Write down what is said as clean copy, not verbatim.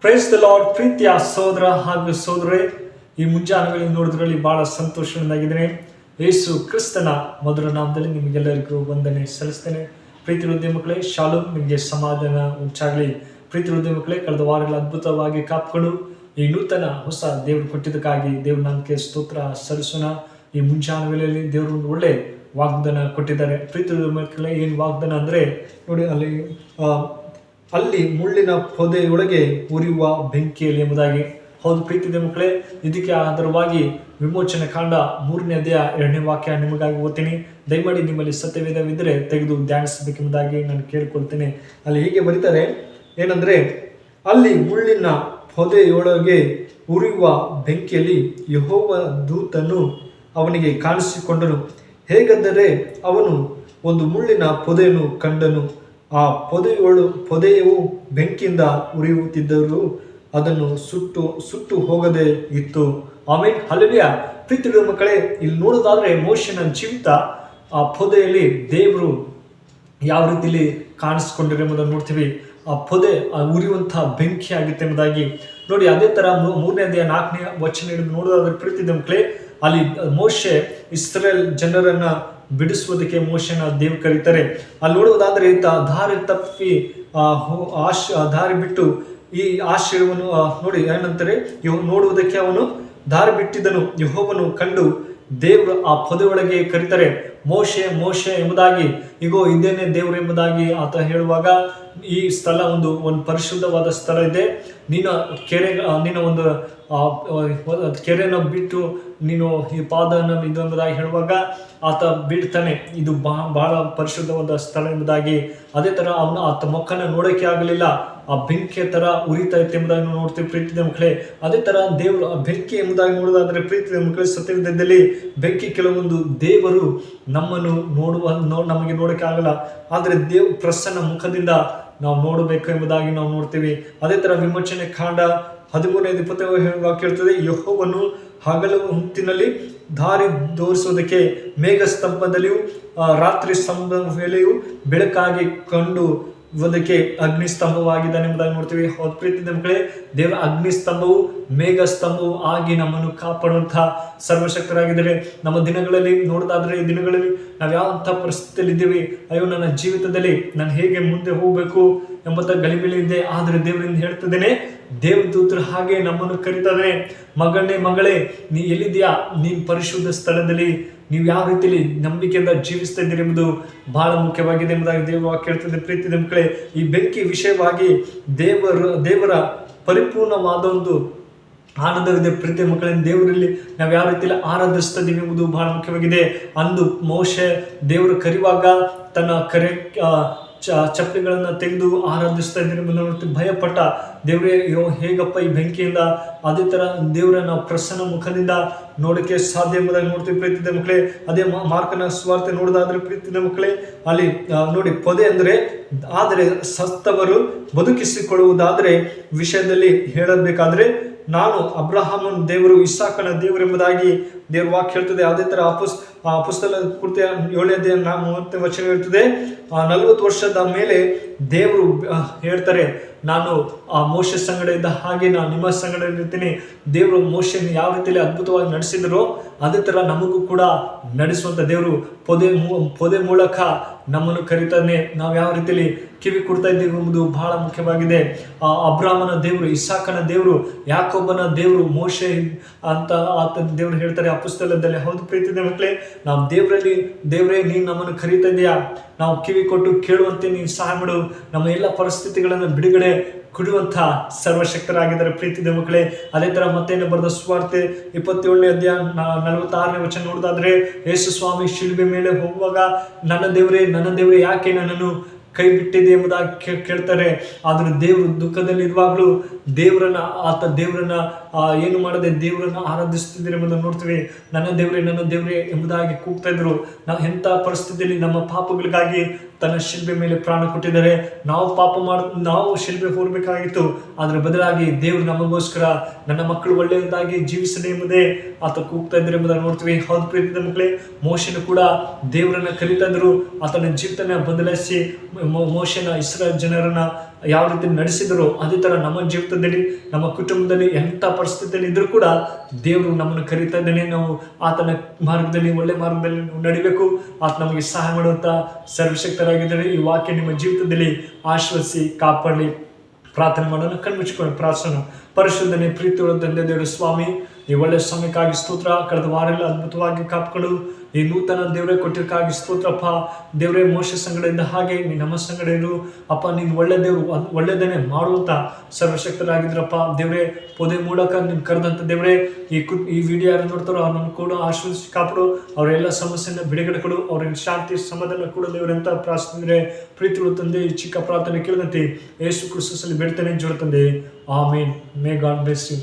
Praise the lord. ಪ್ರೀತಿಯ ಸಹೋದರ ಹಾಗೂ ಸಹೋದರೇ, ಈ ಮುಂಜಾನೆಗಳಲ್ಲಿ ನೋಡಿದ್ರಲ್ಲಿ ಬಹಳ ಸಂತೋಷದಿಂದಾಗಿದ್ದೇನೆ. ಯೇಸು ಕ್ರಿಸ್ತನ ಮಧುರ ನಾಮದಲ್ಲಿ ನಿಮಗೆಲ್ಲರಿಗೂ ವಂದನೆ ಸಲ್ಲಿಸ್ತೇನೆ. ಪ್ರೀತಿ ಹೃದಯ ಮಕ್ಕಳೇ, ಶಾಲೋಮ್, ನಿಮಗೆ ಸಮಾಧಾನ ಉಂಟಾಗಲಿ. ಪ್ರೀತಿ ಹೃದಯ ಮಕ್ಕಳೇ, ಕಳೆದ ವಾರಗಳ ಅದ್ಭುತವಾಗಿ ಕಾಪ್ಕೊಂಡು ಈ ನೂತನ ಹೊಸ ದೇವರು ಕೊಟ್ಟಿದ್ದಕ್ಕಾಗಿ ದೇವ್ರ ನಾಮಕ್ಕೆ ಸ್ತೋತ್ರ ಸಲ್ಲಿಸೋಣ. ಈ ಮುಂಜಾನೆ ವೇಳೆಯಲ್ಲಿ ದೇವರು ಒಂದು ಒಳ್ಳೆ ವಾಗ್ದಾನ ಕೊಟ್ಟಿದ್ದಾರೆ. ಪ್ರೀತಿ ಹೃದಯ ಮಕ್ಕಳೇ, ಏನು ವಾಗ್ದಾನ ಅಂದರೆ ನೋಡಿ, ಅಲ್ಲಿ ಮುಳ್ಳಿನ ಪೊದೆಯೊಳಗೆ ಉರಿಯುವ ಬೆಂಕಿಯಲ್ಲಿ ಎಂಬುದಾಗಿ. ಹೌದು ಪ್ರೀತಿಯ ಮಕ್ಕಳೇ, ಇದಕ್ಕೆ ಆಧಾರವಾಗಿ ವಿಮೋಚನೆ ಕಾಂಡ 3ನೇ ಅಧ್ಯಾಯ 2ನೇ ವಾಕ್ಯ ನಿಮಗಾಗಿ ಓದ್ತೀನಿ. ದಯಮಾಡಿ ನಿಮ್ಮಲ್ಲಿ ಸತ್ಯವೇದವಿದ್ದರೆ ತೆಗೆದು ಧ್ಯಾನಿಸಬೇಕೆಂಬುದಾಗಿ ನಾನು ಕೇಳಿಕೊಳ್ತೇನೆ. ಅಲ್ಲಿ ಹೀಗೆ ಬರೀತಾರೆ, ಏನಂದರೆ, ಅಲ್ಲಿ ಮುಳ್ಳಿನ ಪೊದೆಯೊಳಗೆ ಉರಿಯುವ ಬೆಂಕಿಯಲ್ಲಿ ಯೆಹೋವ ದೂತನು ಅವನಿಗೆ ಕಾಣಿಸಿಕೊಂಡನು. ಹೇಗೆಂದರೆ, ಅವನು ಒಂದು ಮುಳ್ಳಿನ ಪೊದೆಯನ್ನು ಕಂಡನು. ಆ ಪೊದೆಯು ಬೆಂಕಿಯಿಂದ ಉರಿಯುತ್ತಿದ್ದರೂ ಅದನ್ನು ಸುಟ್ಟು ಹೋಗದೆ ಇತ್ತು. ಆಮೇಲೆ ಹಲ್ಲೆಲೂಯಾ. ಪ್ರೀತಿಯ ಮಕ್ಕಳೇ, ಇಲ್ಲಿ ನೋಡೋದಾದ್ರೆ ಮೋಶೆನ ಜೀವಿತ ಆ ಪೊದೆಯಲ್ಲಿ ದೇವರು ಯಾವ ರೀತಿಯಲ್ಲಿ ಕಾಣಿಸ್ಕೊಂಡಿರೋ ಎಂಬುದನ್ನು ನೋಡ್ತೀವಿ. ಆ ಪೊದೆ ಉರಿಯುವಂತಹ ಬೆಂಕಿ ಆಗಿತ್ತು ಎಂಬುದಾಗಿ ನೋಡಿ. ಅದೇ ತರ 3ನೇ ಅಧ್ಯಾಯ 4ನೇ ವಚನ ಹಿಡಿದು ನೋಡೋದಾದ್ರೆ ಪ್ರೀತಿಯ ಮಕ್ಕಳೇ, ಅಲ್ಲಿ ಮೋಶೆ ಇಸ್ರೇಲ್ ಜನರನ್ನ ಬಿಡಿಸುವುದಕ್ಕೆ ಮೋಶೆನ ದೇವ್ ಕರೀತಾರೆ. ಅಲ್ಲಿ ನೋಡುವುದಾದ್ರೆ ದಾರಿ ತಪ್ಪಿ ದಾರಿ ಬಿಟ್ಟು ಈ ಆಶ್ರಯವನ್ನು ನೋಡಿ, ಏನಂತಾರೆ, ನೋಡುವುದಕ್ಕೆ ಅವನು ದಾರಿ ಬಿಟ್ಟಿದ್ದನು. ಯೆಹೋವನು ಕಂಡು ದೇವರು ಆ ಪೊದೆಯೊಳಗೆ ಕರೀತಾರೆ, ಮೋಶೆ ಮೋಶೆ ಎಂಬುದಾಗಿ. ಇಗೋ ಇದೇನೆ ದೇವರು ಎಂಬುದಾಗಿ ಆತ ಹೇಳುವಾಗ, ಈ ಸ್ಥಳ ಒಂದು ಪರಿಶುದ್ಧವಾದ ಸ್ಥಳ ಇದೆ. ನಿನ್ನ ಒಂದು ಕೆರೆಯನ್ನು ಬಿಟ್ಟು ನೀನು ಈ ಪಾದನ ಇದು ಎಂಬುದಾಗಿ ಹೇಳುವಾಗ ಆತ ಬಿಡ್ತಾನೆ, ಇದು ಬಹಳ ಪರಿಶುದ್ಧವಾದ ಸ್ಥಳ ಎಂಬುದಾಗಿ. ಅದೇ ತರ ಆತ ಮೊಕ್ಕನ ನೋಡೋಕೆ ಆಗಲಿಲ್ಲ, ಆ ಬೆಂಕಿಯ ತರ ಉರಿತಾ ಇತ್ತು ಎಂಬುದಾಗಿ ನಾವು ನೋಡ್ತೀವಿ ಪ್ರೀತಿಯ ಮಕ್ಕಳೇ. ಅದೇ ತರ ದೇವರು ಬೆಂಕಿ ಎಂಬುದಾಗಿ ನೋಡೋದಾದ್ರೆ ಪ್ರೀತಿಯ ಮಕ್ಕಳೇ, ಸತ್ಯವಿದ್ದಲ್ಲಿ ಬೆಂಕಿ ಕೆಲವೊಂದು ದೇವರು ನಮ್ಮನ್ನು ನಮಗೆ ನೋಡೋಕೆ ಆಗಲ್ಲ, ಆದರೆ ದೇವ್ ಪ್ರಸನ್ನ ಮುಖದಿಂದ ನಾವು ನೋಡಬೇಕು ಎಂಬುದಾಗಿ ನಾವು ನೋಡ್ತೀವಿ. ಅದೇ ತರ ವಿಮೋಚನೆ ಕಾಂಡ 13:20 ಕೇಳ್ತದೆ, ಯೆಹೋವನು ಹಗಲು ಹೊತ್ತಿನಲ್ಲಿ ದಾರಿ ತೋರಿಸುವುದಕ್ಕೆ ಮೇಘ ಸ್ತಂಭದಲ್ಲಿಯೂ ರಾತ್ರಿ ಸ್ತಂಭ ವೇಳೆಯೂ ಬೆಳಕಾಗಿ ಕಂಡು ಅದಕ್ಕೆ ಅಗ್ನಿ ಸ್ತಂಭವಾಗಿದ್ದಾನೆ ಎಂಬುದಾಗಿ ನೋಡ್ತೀವಿ. ಹೌದು ಪ್ರೀತಿಯ ಮಕ್ಕಳೇ, ದೇವರ ಅಗ್ನಿ ಸ್ತಂಭವು ಮೇಘ ಸ್ತಂಭವು ಆಗಿ ನಮ್ಮನ್ನು ಕಾಪಾಡುವಂತಹ ಸರ್ವಶಕ್ತರಾಗಿದ್ದಾರೆ. ನಮ್ಮ ದಿನಗಳಲ್ಲಿ ನೋಡೋದಾದ್ರೆ, ಈ ದಿನಗಳಲ್ಲಿ ನಾವು ಯಾವ ಪರಿಸ್ಥಿತಿಯಲ್ಲಿ ಇದ್ದೀವಿ, ಅಯ್ಯೋ ನನ್ನ ಜೀವಿತದಲ್ಲಿ ನಾನು ಹೇಗೆ ಮುಂದೆ ಹೋಗಬೇಕು ಎಂಬಂತ ಗಲಿಬಿಲಿ ಇದೆ. ಆದರೆ ದೇವರಿಂದ ಹೇಳ್ತಿದ್ದೇನೆ, ದೇವದೂತರು ಹಾಗೆ ನಮ್ಮನ್ನು ಕರೀತಾರೆ, ಮಗನೇ ಮಗಳೇ, ನೀ ಎಲ್ಲಿದೆಯಾ, ನೀನ್ ಪರಿಶುದ್ಧ ಸ್ಥಳದಲ್ಲಿ ನೀವು ಯಾವ ರೀತಿಯಲ್ಲಿ ನಂಬಿಕೆಯಿಂದ ಜೀವಿಸ್ತಾ ಇದ್ದೀರಿ ಎಂಬುದು ಬಹಳ ಮುಖ್ಯವಾಗಿದೆ ಎಂಬುದಾಗಿ ದೇವರು ವಾಕ್ಯ ಹೇಳ್ತದೆ. ಪ್ರೀತಿಯ ಮಕ್ಕಳೇ, ಈ ಬೆಂಕಿ ವಿಷಯವಾಗಿ ದೇವರ ಪರಿಪೂರ್ಣವಾದ ಒಂದು ಆನಂದವಿದೆ. ಪ್ರೀತಿಯ ಮಕ್ಕಳೇ, ದೇವರಲ್ಲಿ ನಾವು ಯಾವ ರೀತಿಯಲ್ಲಿ ಆರಾಧಿಸ್ತಾ ಇದ್ದೀವಿ ಎಂಬುದು ಬಹಳ ಮುಖ್ಯವಾಗಿದೆ. ಅಂದು ಮೋಶೆ ದೇವರು ಕರೆಯುವಾಗ ತನ್ನ ಚಪ್ಪಲಿಗಳನ್ನು ತೆಗೆದು ಆರಾಧಿಸ್ತಾ ಇದ್ದೀರಿ ಎಂಬುದನ್ನು ಭಯಪಟ್ಟ. ದೇವರೇ, ಹೇಗಪ್ಪ ಈ ಬೆಂಕಿಯಿಂದ, ಅದೇ ತರ ದೇವರ ನಾವು ಪ್ರಸನ್ನ ಮುಖದಿಂದ ನೋಡಕ್ಕೆ ಸಾಧ್ಯ ಎಂಬುದಾಗಿ ನೋಡ್ತೀವಿ ಪ್ರೀತಿಯ ಮಕ್ಕಳೇ. ಅದೇ ಮಾರ್ಕನ ಸುವಾರ್ತೆ ನೋಡೋದಾದ್ರೆ ಪ್ರೀತಿಯ ಮಕ್ಕಳೇ, ಅಲ್ಲಿ ನೋಡಿ, ಪೊದೆ ಅಂದರೆ ಆದರೆ ಸತ್ತವರು ಬದುಕಿಸಿಕೊಳ್ಳುವುದಾದ್ರೆ ವಿಷಯದಲ್ಲಿ ಹೇಳಬೇಕಾದ್ರೆ ನಾನು ಅಬ್ರಹಾಮನ ದೇವರು, ಇಸಾಕನ ದೇವರು ಎಂಬುದಾಗಿ ದೇವ್ರ ವಾಕ್ಯ ಹೇಳ್ತದೆ. ಅದೇ ತರ ಅಪೊಸ್ತಲ ಕೃತ್ಯ 7ನೇ ಅಧ್ಯಾಯ 30ನೇ ವಚನ ಹೇಳ್ತದೆ, 40 ವರ್ಷದ ಮೇಲೆ ದೇವರು ಹೇಳ್ತಾರೆ, ನಾನು ಆ ಮೋಶೆ ಸಂಗಡ ಇದ್ದ ಹಾಗೆ ನಾನು ನಿಮ್ಮ ಸಂಗಡ ಇರ್ತೀನಿ. ದೇವರು ಮೋಶೆಯನ್ನು ಯಾವ ರೀತಿಯಲ್ಲಿ ಅದ್ಭುತವಾಗಿ ನಡೆಸಿದ್ರು, ಅದೇ ತರ ನಮಗೂ ಕೂಡ ನಡೆಸುವಂತ ದೇವರು ಪೊದೆ ಮೂಲಕ ನಮ್ಮನ್ನು ಕರೀತಾನೆ. ನಾವು ಯಾವ ರೀತಿಯಲ್ಲಿ ಕಿವಿ ಕೊಡ್ತಾ ಇದ್ದೀವಿ ಎಂಬುದು ಬಹಳ ಮುಖ್ಯವಾಗಿದೆ. ಅಬ್ರಾಹ್ಮನ ದೇವರು, ಇಸಾಕನ ದೇವರು, ಯಾಕೋಬನ ದೇವರು, ಮೋಶೆ ಅಂತ ಆತ ದೇವರು ಹೇಳ್ತಾರೆ ಅಪೊಸ್ತಲದಲ್ಲಿ. ಹೌದು ಪ್ರೀತಿಯ ಮಕ್ಕಳೇ, ನಾವು ದೇವರೇ ನೀನು ನಮ್ಮನ್ನು ಕರೀತಾ ಇದೆಯಾ, ನಾವು ಕಿವಿ ಕೊಟ್ಟು ಕೇಳುವಂತೆ ನೀನು ಸಹಾಯ ಮಾಡು, ನಮ್ಮ ಎಲ್ಲ ಪರಿಸ್ಥಿತಿಗಳನ್ನು ಬಿಡುಗಡೆ ಕೊಡುವಂಥ ಸರ್ವಶಕ್ತರಾಗಿದ್ದಾರೆ ಪ್ರೀತಿಯ ಮಕ್ಕಳೇ. ಅದೇ ತರ ಮತ್ತೇನು ಬರೆದ ಸುವಾರ್ತೆ 27ನೇ ಅಧ್ಯಾಯ 46ನೇ ವಚನ ನೋಡೋದಾದ್ರೆ, ಯೇಸು ಸ್ವಾಮಿ ಶಿಲುಬೆ ಮೇಲೆ ಹೋಗುವಾಗ, ನನ್ನ ದೇವರೇ ಯಾಕೆ ನನ್ನನ್ನು ಕೈ ಬಿಟ್ಟಿದೆ ಎಂಬುದಾಗಿ ಕೇಳ್ತಾರೆ. ಆದ್ರೆ ದೇವರು ದುಃಖದಲ್ಲಿ ಇರುವಾಗಲೂ ದೇವರನ್ನ ಏನು ಮಾಡದೆ ದೇವರನ್ನ ಆರಾಧಿಸ್ತಿದ್ದೀರಿ ಎಂಬುದನ್ನು ನೋಡ್ತೀವಿ. ನನ್ನ ದೇವರೇ ಎಂಬುದಾಗಿ ಕೂಗ್ತಾ ಇದ್ರು. ನಾವು ಎಂಥ ಪರಿಸ್ಥಿತಿಯಲ್ಲಿ ನಮ್ಮ ಪಾಪಗಳಿಗಾಗಿ ತನ್ನ ಶಿಲ್ಬೆ ಮೇಲೆ ಪ್ರಾಣ ಕೊಟ್ಟಿದ್ದಾರೆ. ನಾವು ಶಿಲ್ಬೆ ಹೋಗಬೇಕಾಗಿತ್ತು, ಆದ್ರೆ ಬದಲಾಗಿ ದೇವರು ನಮಗೋಸ್ಕರ ನನ್ನ ಮಕ್ಕಳು ಒಳ್ಳೆಯದಾಗಿ ಜೀವಿಸಲಿ ಎಂಬುದೇ ಆತ ಕೂಗ್ತಾ ಇದ್ದಾರೆ ಎಂಬುದನ್ನು ನೋಡ್ತೀವಿ. ಹೌದು ಪ್ರೀತಿಯ ಮಕ್ಕಳೇ, ಮೋಶೆನು ಕೂಡ ದೇವರನ್ನ ಕರೀತಾ ಇದ್ರು. ಆತನ ಜೀವಿತನ ಬದಲಾಯಿಸಿ ಮೋಶೆನ ಇಸ್ರಾಯೇಲ್ ಜನರನ್ನ ಯಾವ ರೀತಿ ನಡೆಸಿದರೋ ಅದೇ ಥರ ನಮ್ಮ ಜೀವಿತದಲ್ಲಿ, ನಮ್ಮ ಕುಟುಂಬದಲ್ಲಿ ಎಂಥ ಪರಿಸ್ಥಿತಿಯಲ್ಲಿ ಇದ್ರೂ ಕೂಡ ದೇವರು ನಮ್ಮನ್ನು ಕರೀತಾ ಇದ್ದಾನೆ. ನಾವು ಆತನ ಮಾರ್ಗದಲ್ಲಿ, ಒಳ್ಳೆ ಮಾರ್ಗದಲ್ಲಿ ನಾವು ನಡಿಬೇಕು. ಆತ ನಮಗೆ ಸಹಾಯ ಮಾಡುವಂಥ ಸರ್ವಶಕ್ತರಾಗಿದ್ದಾರೆ. ಈ ವಾಕ್ಯ ನಿಮ್ಮ ಜೀವಿತದಲ್ಲಿ ಆಶ್ವಸಿಸಿ ಕಾಪಾಡಲಿ. ಪ್ರಾರ್ಥನೆ ಮಾಡೋಣ. ಕಣ್ಮುಚ್ಚಿಕೊಂಡು ಪ್ರಾರ್ಥನೆ. ಪರಿಶುದ್ಧನೆ ಪ್ರೀತಿಯುಳ್ಳ ತಂದೆ ದೇವರು ಸ್ವಾಮಿ, ಈ ಒಳ್ಳೆ ಸಮಯಕ್ಕಾಗಿ ಸ್ತೋತ್ರ. ಕಳೆದ ವಾರೆಲ್ಲ ಅದ್ಭುತವಾಗಿ ಕಾಪಾಡು. ಈ ನೂತನ ದೇವರೇ ಕೊಟ್ಟಿದ್ದಕ್ಕಾಗಿ ಸ್ತೋತ್ರಪ್ಪ. ದೇವರೇ ಮೋಶೆ ಸಂಗಡ ಇದ್ದ ಹಾಗೆ ನೀನು ನಮ್ಮ ಸಂಗಡ ಇರು ಅಪ್ಪ. ನೀನು ಒಳ್ಳೆ ದೇವರು, ಒಳ್ಳೆದನ್ನೇ ಮಾಡುವಂಥ ಸರ್ವಶಕ್ತರಾಗಿದ್ರಪ್ಪ. ದೇವರೇ ಪೊದೆ ಮೂಲಕ ನೀನು ಕರೆದಂಥ ದೇವರೇ, ಈ ವಿಡಿಯೋ ಯಾರು ನೋಡ್ತಾರೋ ಅವ್ರನ್ನ ಕೂಡ ಆಶ್ವಸಿಸಿ ಕಾಪಾಡು. ಅವರೆಲ್ಲ ಸಮಸ್ಯೆಯನ್ನು ಬಿಡುಗಡೆ ಕೊಡು. ಅವ್ರಿಗೆ ಶಾಂತಿ ಸಮಾಧಾನ ಕೂಡ ದೇವರಂತ ಪ್ರಾರ್ಥನೆ. ಪ್ರೀತಿಗಳು ತಂದೆ, ಈ ಚಿಕ್ಕ ಪ್ರಾರ್ಥನೆ ಕೇಳಿದಂತೆ ಯೇಸು ಕ್ರಿಸ್ತನಲ್ಲಿ ಬೇಡ್ತೇನೆ ಜೋಡ ತಂದೆ. Amen. May God bless you.